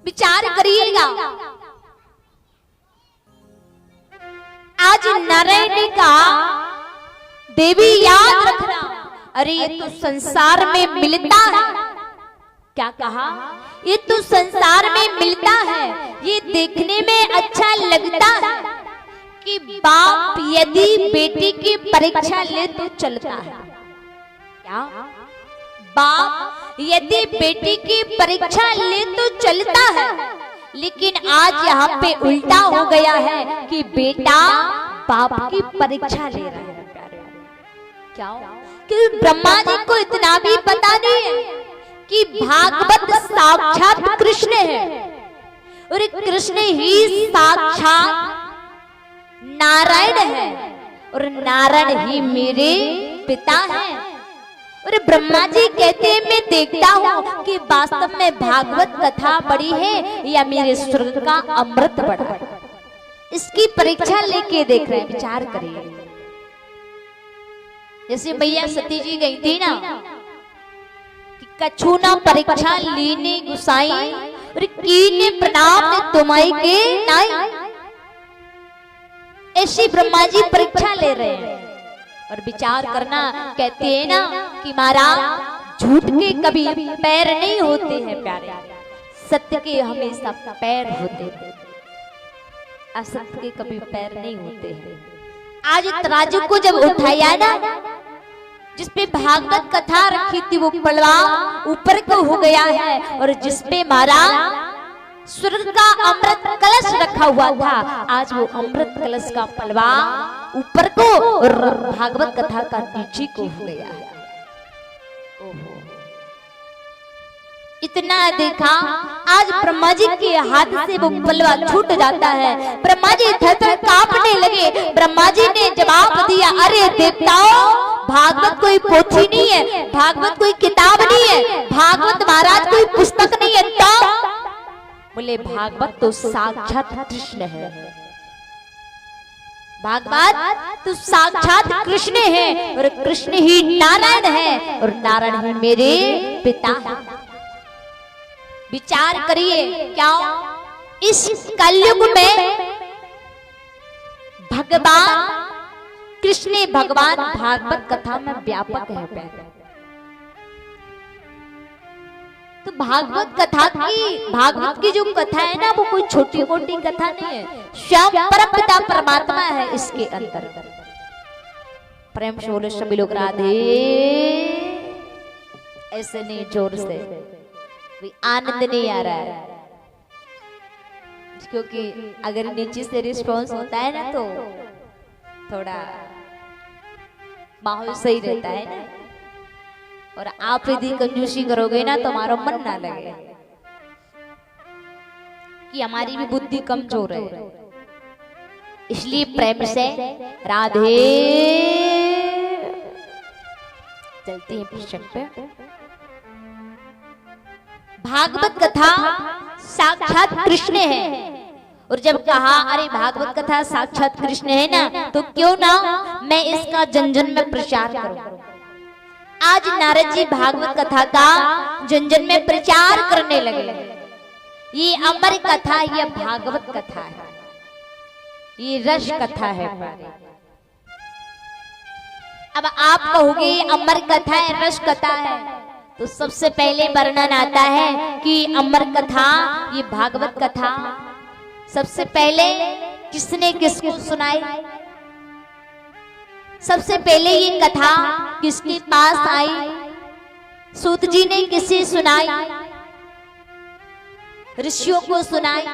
विचार करिएगा। आज नारायण ने कहा देवी याद रखना, अरे ये तो संसार में मिलता है। क्या कहा? ये तो संसार में मिलता है, ये देखने में अच्छा लगता है कि बाप यदि बेटी की परीक्षा ले तो चलता है। क्या? बाप यदि बेटी की परीक्षा ले तो चलता है, लेकिन आज यहाँ पे उल्टा हो गया है कि बेटा बाप की परीक्षा ले रहा है। क्या? कि ब्रह्मा जी को इतना भी पता नहीं है कि भागवत साक्षात कृष्ण है और कृष्ण ही साक्षात नारायण है और नारायण ही मेरे पिता हैं। और ब्रह्मा जी कहते हैं मैं देखता हूँ कि वास्तव में भागवत कथा बड़ी है या मेरे स्वर्ग का अमृत बड़ा है। इसकी परीक्षा लेके देख रहे हैं। विचार करिए, जैसे मैया सती जी गई थी ना कि कछु ना परीक्षा लीने गुसाई और कीने प्रणाम तुम्हारी के नाई। ऐसी ब्रह्मा जी परीक्षा ले रहे हैं। और विचार करना, कहते हैं ना कि महाराज झूठ के कभी पैर नहीं होते हैं प्यारे, सत्य के हमेशा पैर होते हैं, असत्य के कभी पैर नहीं होते हैं। आज तराजू को जब उठाया ना, जिसपे भागवत कथा रखी थी वो पलवा ऊपर को हो गया है, और जिसपे महाराज स्वर्ग का अमृत कलश रखा हुआ था, आज वो अमृत कलश का पलवा ऊपर को और भागवत कथा का नीचे को हो गया है। ओहो, इतना देखा, आज ब्रह्मा जी के हाथ से वो पलवा छूट जाता है। ब्रह्मा जी थर-थर कांपने लगे। ब्रह्मा जी ने जवाब दिया, अरे देवताओं, भागवत कोई पोथी नहीं है, भागवत कोई किताब नहीं है, भागवत महाराज कोई पुस्तक नहीं है। तो बोले भागवत तो साक्षात कृष्ण है, भागवत तो साक्षात कृष्ण है और कृष्ण ही नारायण है और नारायण ही मेरे पिता है। विचार करिए, क्या इस कलयुग में भगवान कृष्ण भगवान भागवत कथा में व्यापक है। तो भागवत कथा की, भागवत की जो कथा है ना, वो कोई छोटी मोटी कथा नहीं है, स्वयं परमपिता परमात्मा है इसके अंदर। प्रेम से बोले सभी लोग राधे। ऐसे नहीं, जोर से, आनंद नहीं आ रहा है, क्योंकि अगर नीचे से रिस्पॉन्स होता है ना तो थोड़ा माहौल सही रहता है ना। और आप यदि कंजूसी करोगे ना तो हमारा मन ना लगे कि हमारी भी बुद्धि कमजोर है। इसलिए प्रेम से राधे। चलती है प्रसंग पे। भागवत कथा साक्षात कृष्ण है, और जब कहा अरे भागवत कथा साक्षात कृष्ण है ना, तो क्यों ना मैं इसका जन जन में प्रचार करूं। आज नारद जी भागवत कथा का जन जन में प्रचार करने लगे। ये अमर कथा, ये भागवत कथा है, ये रस कथा है। अब आप कहोगे अमर कथा है, रस कथा है, तो सबसे पहले वर्णन आता है कि अमर कथा, ये भागवत कथा सबसे पहले किसने किसको सुनाई, सबसे पहले ये कथा किसके पास आई। सूत जी ने किसे सुनाई, ऋषियों को सुनाई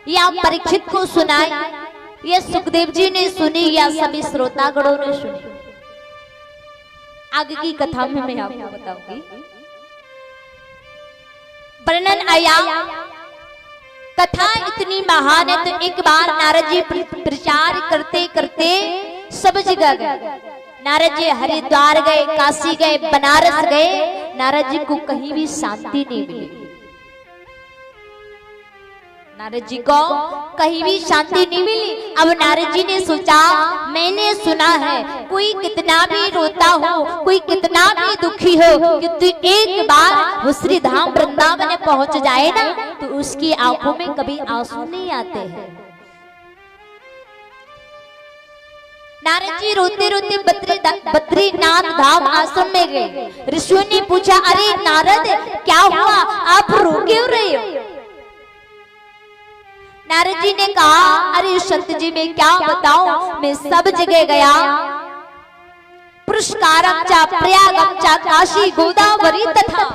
या परीक्षित को सुनाई, या सुखदेव जी ने सुनी या सभी श्रोतागणों ने सुनी। आगे की कथा में मैं आपको बताऊंगी। वर्णन आया, कथा इतनी महान है, तो एक बार नारद जी प्रचार करते करते सब जगह गए। नारद जी हरिद्वार गए, काशी गए, बनारस गए, नारद जी को कहीं भी शांति नहीं मिली। नारद जी को कहीं भी शांति नहीं मिली। अब नारद जी ने सोचा, मैंने सुना है कोई कितना भी रोता हो, कोई कितना भी दुखी हो, कि एक बार वो श्री धाम वृंदावन में पहुंच जाए ना, तो तो उसकी आंखों में कभी आंसू नहीं आते हैं। नारद जी रोते रोते बद्रीनाथ धाम आश्रम में गए। ऋषियों ने पूछा, अरे नारद क्या हुआ, आप रो क्यों रहे हो? नारद जी ने कहा, अरे संत जी मैं क्या बताऊं, मैं सब जगह गया, पुष्करम चा प्रयागम चा काशी गोदावरी तथा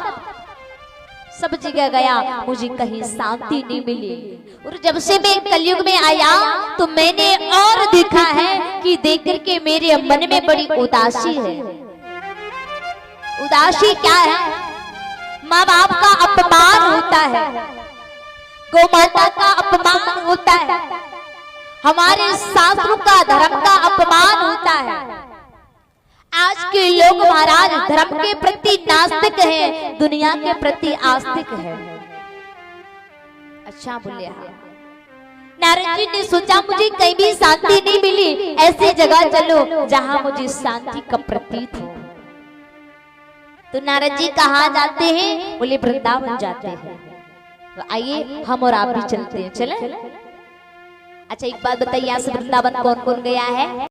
सब जगह गया, मुझे कहीं शांति नहीं मिली। और जब से मैं कलयुग में आया तो मैंने और देखा है कि देख करके मेरे मन में बड़ी उदासी है। उदासी क्या है? माँ बाप का अपमान होता है, गौ माता का अपमान होता है, हमारे शास्त्रों का धर्म का अपमान होता है। आज के लोग महाराज धर्म के प्रति नास्तिक हैं, दुनिया के प्रति आस्तिक है। अच्छा बोले। नारद जी ने सोचा मुझे कहीं भी शांति नहीं मिली, ऐसी जगह चलो जहां मुझे शांति का प्रतीत हो। तो नारद जी कहाँ जाते हैं? बोले वृंदावन जाते हैं। तो आइए हम और आप भी चलते हैं, चले। अच्छा एक बात बताइए, यहाँ से वृंदावन कौन कौन गया है?